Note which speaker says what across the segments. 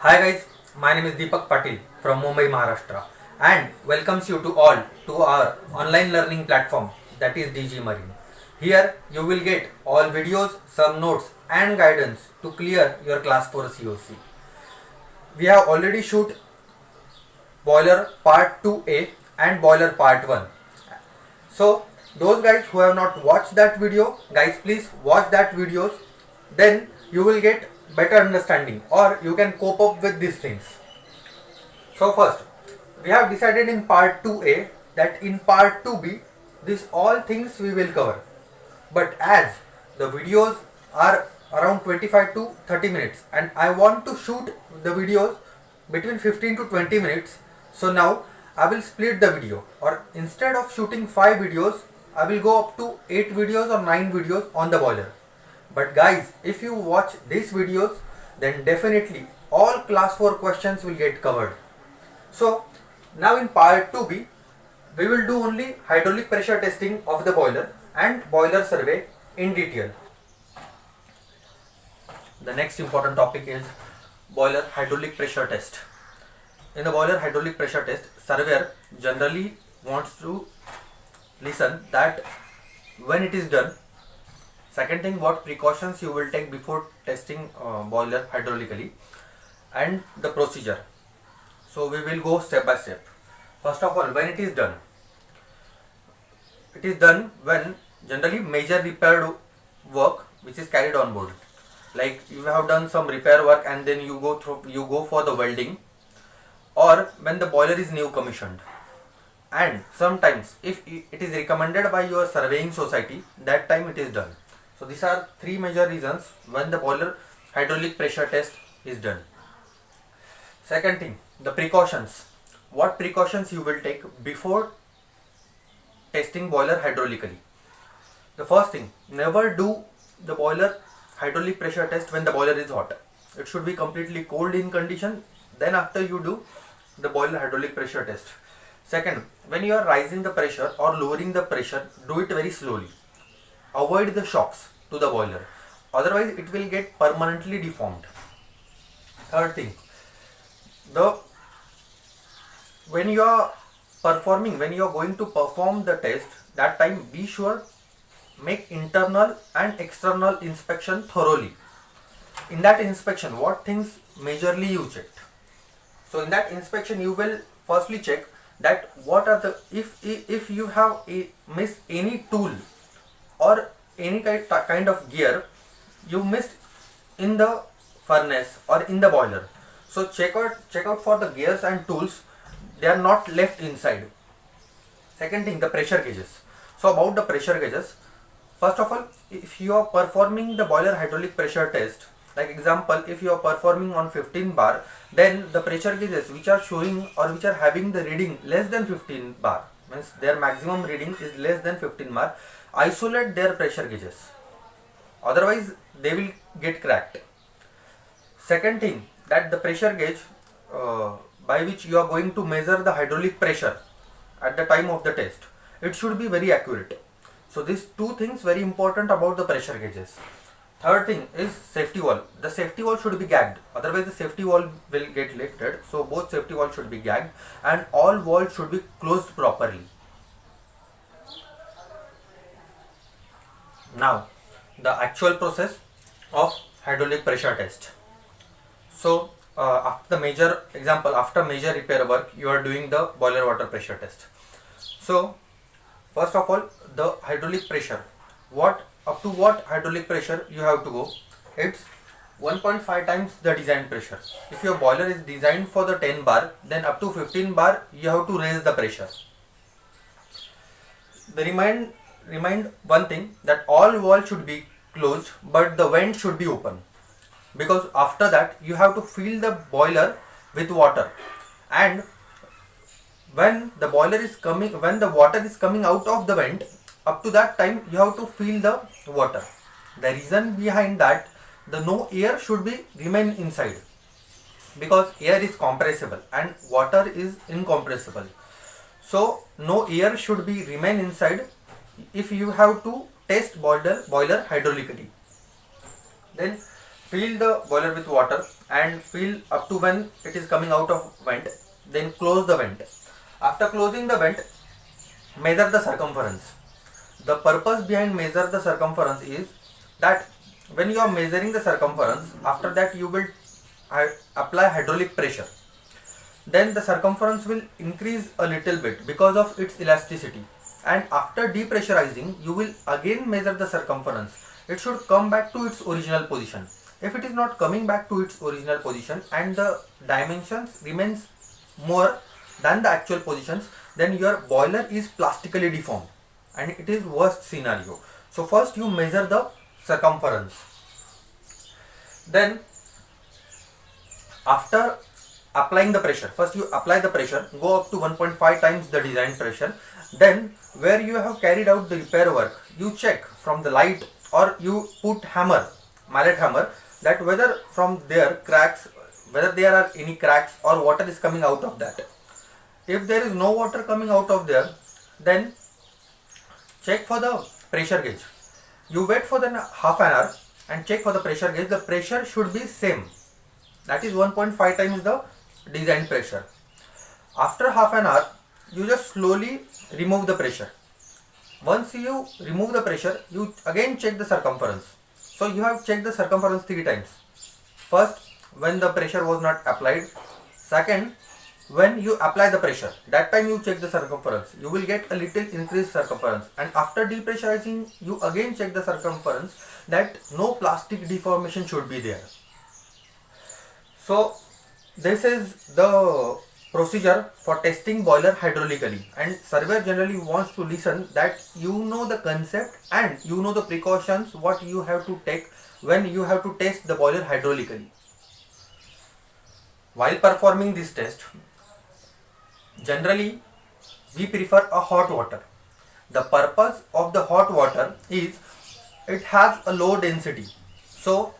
Speaker 1: Hi guys, my name is Deepak Patil from Mumbai, Maharashtra and welcomes you to all to our online learning platform that is DG Marine. Here you will get all videos, some notes and guidance to clear your class 4 COC. We have already shoot boiler part 2A and boiler part 1. So those guys who have not watched that video, guys please watch that videos, then you will get better understanding or you can cope up with these things. So first we have decided in part 2A that in part 2B these all things we will cover, but as the videos are around 25 to 30 minutes and I want to shoot the videos between 15 to 20 minutes, so now I will split the video, or instead of shooting 5 videos I will go up to 8 videos or 9 videos on the boiler. But guys, if you watch these videos, then definitely all class 4 questions will get covered. So now in part 2B, we will do only hydraulic pressure testing of the boiler and boiler survey in detail. The next important topic is boiler hydraulic pressure test. In the boiler hydraulic pressure test, surveyor generally wants to listen that when it is done. Second thing, what precautions you will take before testing boiler hydraulically and the procedure. So we will go step by step. First of all, when it is done when generally major repair work which is carried on board. Like you have done some repair work and then you go for the welding, or when the boiler is new commissioned. And sometimes if it is recommended by your surveying society, that time it is done. So these are three major reasons when the boiler hydraulic pressure test is done. Second thing, the precautions. What precautions you will take before testing boiler hydraulically? The first thing, never do the boiler hydraulic pressure test when the boiler is hot. It should be completely cold in condition. Then after you do the boiler hydraulic pressure test. Second, when you are raising the pressure or lowering the pressure, do it very slowly. Avoid the shocks to the boiler, otherwise it will get permanently deformed. Third thing, when you are going to perform the test, that time be sure make internal and external inspection thoroughly. In that inspection, what things majorly you checked? So in that inspection you will firstly check that what are the, if you have missed any tool or any kind of gear you missed in the furnace or in the boiler. So check out for the gears and tools, they are not left inside. Second thing, the pressure gauges. So about the pressure gauges, first of all, if you are performing the boiler hydraulic pressure test, like example, if you are performing on 15 bar, then the pressure gauges which are showing or which are having the reading less than 15 bar, means their maximum reading is less than 15 bar, isolate their pressure gauges, otherwise they will get cracked. Second thing, that the pressure gauge by which you are going to measure the hydraulic pressure at the time of the test, it should be very accurate. So these two things very important about the pressure gauges. Third thing is safety valve. The safety valve should be gagged, otherwise the safety valve will get lifted. So both safety valves should be gagged and all valves should be closed properly. Now the actual process of hydraulic pressure test. So after major repair work, you are doing the boiler water pressure test. So first of all, the hydraulic pressure, up to what hydraulic pressure you have to go? It's 1.5 times the design pressure. If your boiler is designed for the 10 bar, then up to 15 bar you have to raise the pressure. Remind one thing, that all valves should be closed but the vent should be open, because after that you have to fill the boiler with water, and when the water is coming out of the vent, up to that time you have to fill the water. The reason behind that, no air should be remain inside, because air is compressible and water is incompressible. So no air should be remain inside if you have to test boiler hydraulically. Then fill the boiler with water and fill up to when it is coming out of vent, then close the vent. After closing the vent, measure the circumference. The purpose behind measure the circumference is that when you are measuring the circumference, after that you will apply hydraulic pressure. Then the circumference will increase a little bit because of its elasticity, and after depressurizing you will again measure the circumference. It should come back to its original position. If it is not coming back to its original position and the dimensions remains more than the actual positions, then your boiler is plastically deformed and it is worst scenario. So first you measure the circumference. Then after applying the pressure, first you apply the pressure, go up to 1.5 times the design pressure. Then where you have carried out the repair work, you check from the light or you put hammer, mallet hammer, that whether from there cracks, whether there are any cracks or water is coming out of that. If there is no water coming out of there, then check for the pressure gauge. You wait for the half an hour and check for the pressure gauge. The pressure should be same, that is 1.5 times the design pressure. After half an hour, you just slowly remove the pressure. Once you remove the pressure, you again check the circumference. So you have checked the circumference 3 times. First, when the pressure was not applied. Second, when you apply the pressure, that time you check the circumference. You will get a little increased circumference. And after depressurizing, you again check the circumference, that no plastic deformation should be there. So this is the procedure for testing boiler hydraulically, and surveyor generally wants to listen that you know the concept and you know the precautions what you have to take when you have to test the boiler hydraulically. While performing this test, generally we prefer a hot water. The purpose of the hot water is it has a low density. So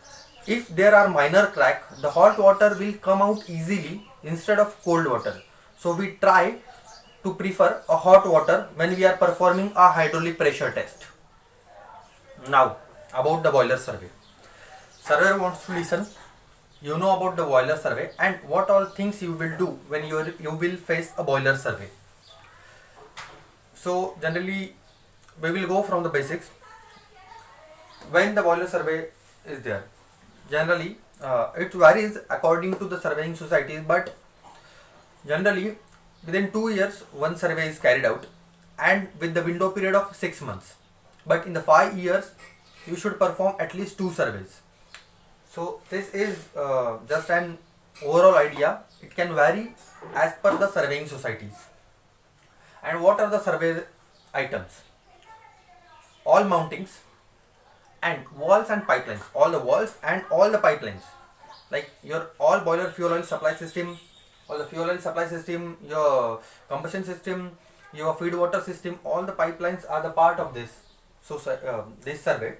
Speaker 1: if there are minor crack, the hot water will come out easily instead of cold water. So we try to prefer a hot water when we are performing a hydraulic pressure test. Now about the boiler survey. Surveyor wants to listen. You know about the boiler survey and what all things you will do when you will face a boiler survey. So generally we will go from the basics. When the boiler survey is there, generally it varies according to the surveying societies, but generally within 2 years one survey is carried out and with the window period of 6 months. But in the 5 years you should perform at least 2 surveys. So this is just an overall idea. It can vary as per the surveying societies. And what are the survey items? All mountings and walls and pipelines. All the walls and all the pipelines. Like your all boiler fuel oil supply system, all the fuel oil supply system, your combustion system, your feed water system, all the pipelines are the part of this. So this survey.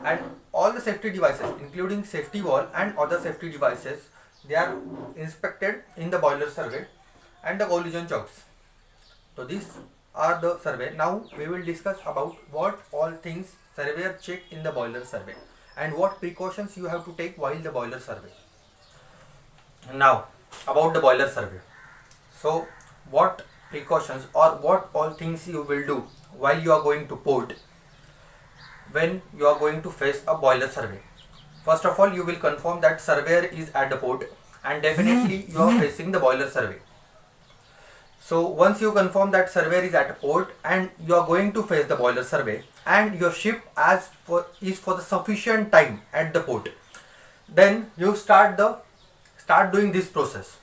Speaker 1: And all the safety devices including safety wall and other safety devices, they are inspected in the boiler survey, and the collision checks. So these are the survey. Now we will discuss about what all things surveyor check in the boiler survey and what precautions you have to take while the boiler survey. Now about the boiler survey. So what precautions or what all things you will do while you are going to port when you are going to face a boiler survey. First of all, you will confirm that surveyor is at the port and definitely you are facing the boiler survey. So once you confirm that surveyor is at a port and you are going to face the boiler survey and your ship is for the sufficient time at the port, then you start doing this process.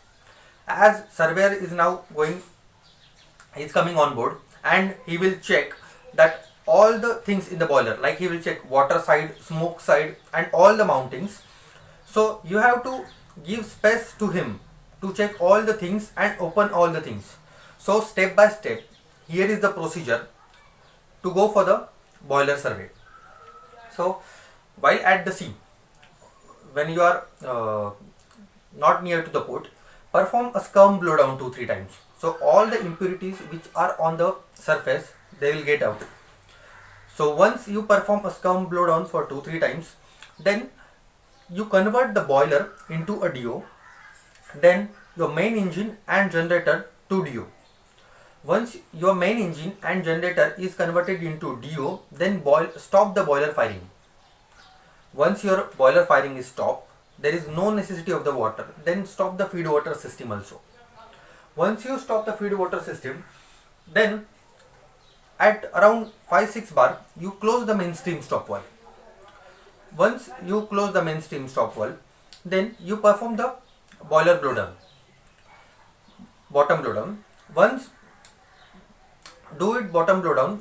Speaker 1: As surveyor is now coming on board and he will check that all the things in the boiler, like he will check water side, smoke side and all the mountings. So you have to give space to him to check all the things and open all the things. So step by step, here is the procedure to go for the boiler survey. So while at the sea, when you are not near to the port, perform a scum blowdown 2-3 times. So all the impurities which are on the surface, they will get out. So once you perform a scum blowdown for 2-3 times, then you convert the boiler into a DO, then your main engine and generator to DO. Once your main engine and generator is converted into DO, then stop the boiler firing. Once your boiler firing is stopped, there is no necessity of the water, then stop the feed water system also. Once you stop the feed water system, then at around 5-6 bar, you close the mainstream stop valve. Once you close the mainstream stop valve, then you perform the boiler blowdown, bottom blowdown. Once do it bottom blowdown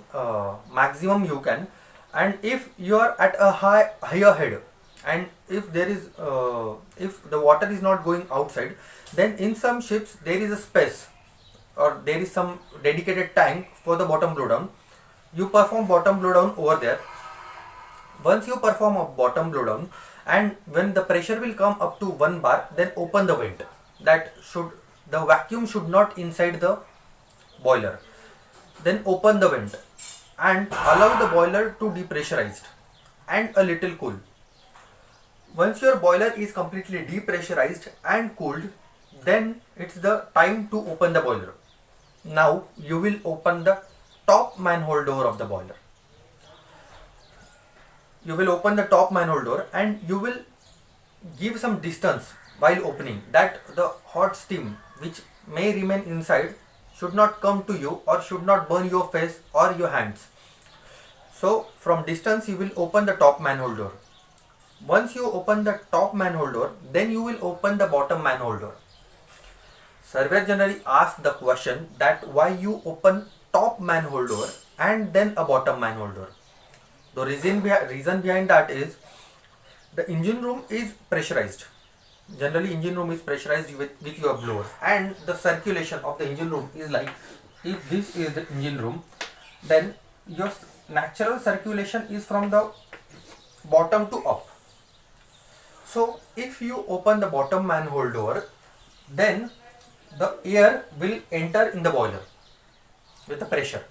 Speaker 1: maximum you can, and if you are at a higher head, and if there is if the water is not going outside, then in some ships there is a space or there is some dedicated tank for the bottom blowdown. You perform bottom blowdown over there. Once you perform a bottom blowdown, and when the pressure will come up to 1 bar, then open the vent. The vacuum should not inside the boiler. Then open the vent and allow the boiler to depressurized and a little cool. Once your boiler is completely depressurized and cooled, then it's the time to open the boiler. Now you will open the top manhole door of the boiler. You will open the top manhole door and you will give some distance while opening, that the hot steam which may remain inside should not come to you or should not burn your face or your hands. So from distance you will open the top manhole door. Once you open the top manhole door, then you will open the bottom manhole door. Surveyor generally asks the question that why you open top manhole door and then a bottom manhole door. The reason behind that is the engine room is pressurized. Generally engine room is pressurized with your blowers, and the circulation of the engine room is like, if this is the engine room, then your natural circulation is from the bottom to up. So if you open the bottom manhole door, then the air will enter in the boiler with the pressure,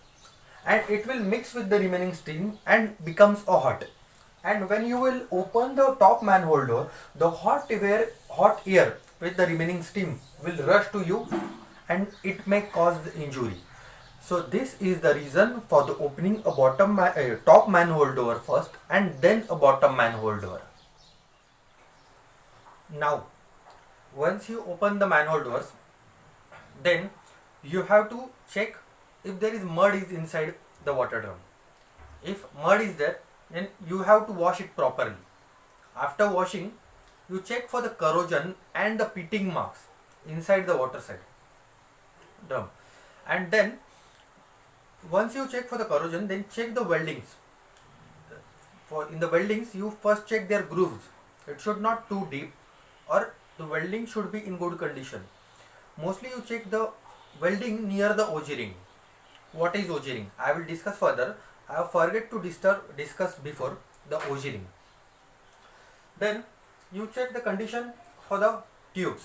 Speaker 1: and it will mix with the remaining steam and becomes a hot. And when you will open the top manhole door, the hot air with the remaining steam will rush to you and it may cause the injury. So this is the reason for the opening a top manhole door first and then a bottom manhole door. Now, once you open the manhole doors, then you have to check if there is mud is inside the water drum. If mud is there, then you have to wash it properly. After washing, you check for the corrosion and the pitting marks inside the water side drum. And then once you check for the corrosion, then check the weldings. In the weldings, you first check their grooves. It should not too deep, or the welding should be in good condition. Mostly you check the welding near the OG ring. What is OG ring? I will discuss further. I have forget to discuss before the OG ring. Then you check the condition for the tubes.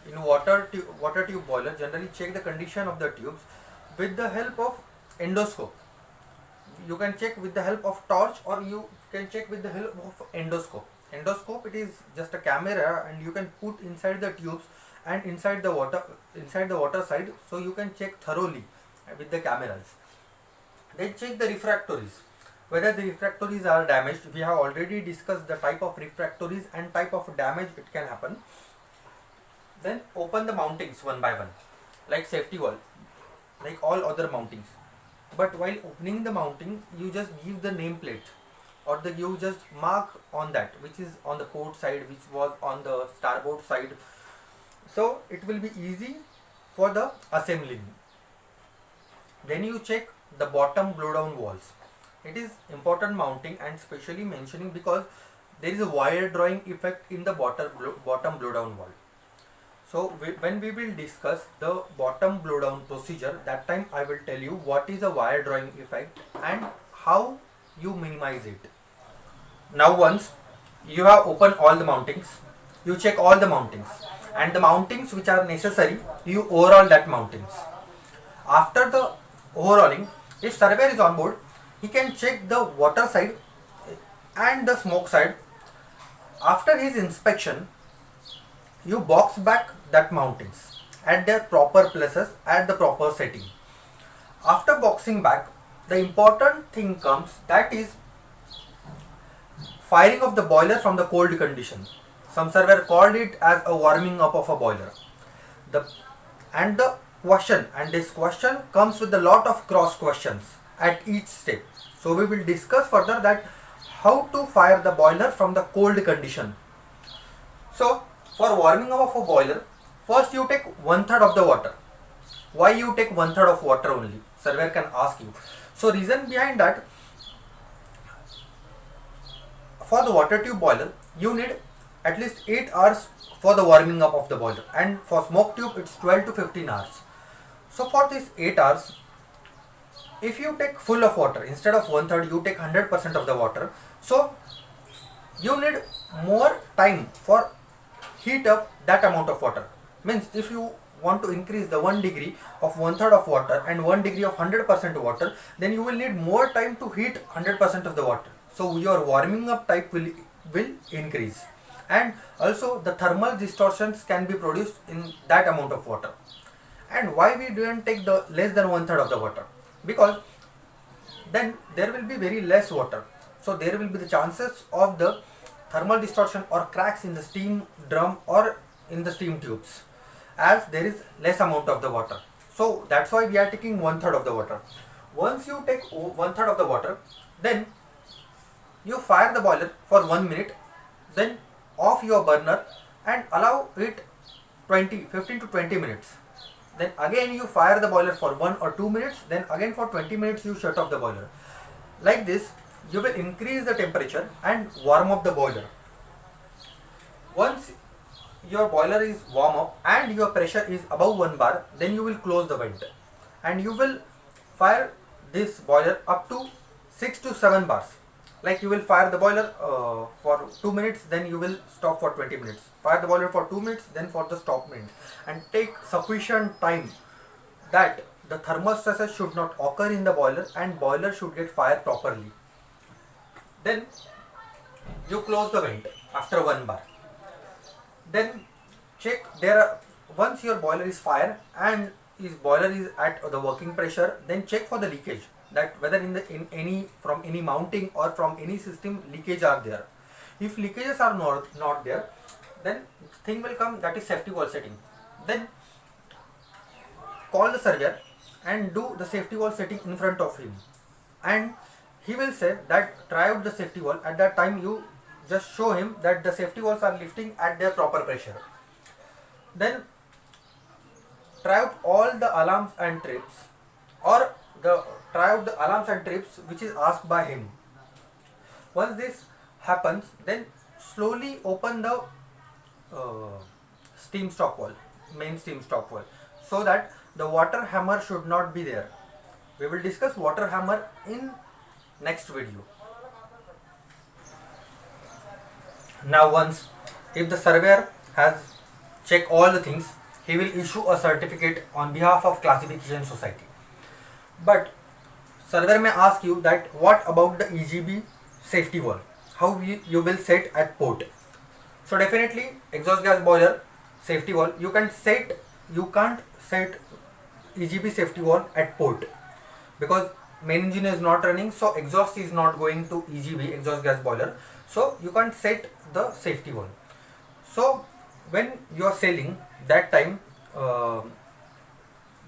Speaker 1: In water tube boiler, generally check the condition of the tubes with the help of endoscope. You can check with the help of torch, or you can check with the help of endoscope. Endoscope, it is just a camera and you can put inside the tubes and inside the water side, so you can check thoroughly with the cameras. Then check the refractories, whether the refractories are damaged. We have already discussed the type of refractories and type of damage it can happen. Then open the mountings one by one, like safety valve, like all other mountings. But while opening the mounting, you just give the nameplate, or you just mark on that which is on the port side, which was on the starboard side. So it will be easy for the assembling. Then you check the bottom blowdown walls. It is important mounting and specially mentioning because there is a wire drawing effect in the bottom blowdown wall. So when we will discuss the bottom blowdown procedure, that time I will tell you what is a wire drawing effect and how you minimize it. Now once you have opened all the mountings, you check all the mountings, and the mountings which are necessary, you overhaul that mountings. After the overhauling, if surveyor is on board, he can check the water side and the smoke side. After his inspection, you box back that mountings at their proper places at the proper setting. After boxing back, the important thing comes, that is firing of the boiler from the cold condition. Some server called it as a warming up of a boiler. This question comes with a lot of cross questions at each step. So we will discuss further that how to fire the boiler from the cold condition. So for warming up of a boiler, first you take 1/3 of the water. Why you take 1/3 of water only? Surveyor can ask you. So reason behind that, for the water tube boiler, you need at least 8 hours for the warming up of the boiler, and for smoke tube it's 12 to 15 hours. So for these 8 hours, if you take full of water, instead of 1/3 you take 100% of the water, so you need more time for heat up that amount of water. Means if you want to increase the 1 degree of 1/3 of water and 1 degree of 100% water, then you will need more time to heat 100% of the water. So your warming up type will increase, and also the thermal distortions can be produced in that amount of water. And why we didn't take the less than 1/3 of the water? Because then there will be very less water, so there will be the chances of the thermal distortion or cracks in the steam drum or in the steam tubes, as there is less amount of the water. So that's why we are taking 1/3 of the water. Once you take 1/3 of the water, then you fire the boiler for 1 minute, then off your burner and allow it 15 to 20 minutes. Then again you fire the boiler for 1 or 2 minutes, then again for 20 minutes you shut off the boiler. Like this, you will increase the temperature and warm up the boiler. Once your boiler is warm up and your pressure is above 1 bar, then you will close the vent and you will fire this boiler up to 6 to 7 bars. Like you will fire the boiler for 2 minutes, then you will stop for 20 minutes. Fire the boiler for 2 minutes, then for the stop minute, and take sufficient time that the thermal stresses should not occur in the boiler and boiler should get fired properly. Then you close the vent after 1 bar. Then check once your boiler is fired and boiler is at the working pressure, then check for the leakage, that whether from any mounting or from any system leakage are there. If leakages are not there, then thing will come, that is safety valve setting. Then call the surveyor and do the safety valve setting in front of him, and he will say that try out the safety valve. At that time you just show him that the safety valves are lifting at their proper pressure. Then try out all the alarms and trips, or try out the alarms and trips which is asked by him. Once this happens, then slowly open the steam stop valve, main steam stop valve, so that the water hammer should not be there. We will discuss water hammer in next video. Now once if the surveyor has checked all the things, he will issue a certificate on behalf of classification society. But surveyor may ask you that what about the EGB safety valve? How you will set at port? So definitely exhaust gas boiler safety valve you can't set EGB safety valve at port, because main engine is not running, so exhaust is not going to EGB, exhaust gas boiler, so you can't set the safety valve. So when you are selling, that time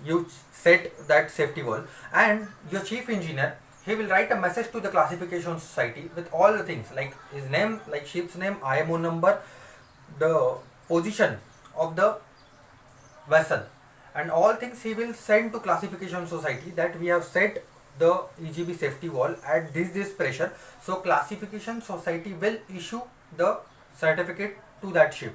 Speaker 1: you set that safety valve, and your chief engineer, he will write a message to the classification society with all the things like his name, like ship's name, IMO number, the position of the vessel, and all things he will send to classification society that we have set the EGB safety valve at this pressure. So classification society will issue the certificate to that ship.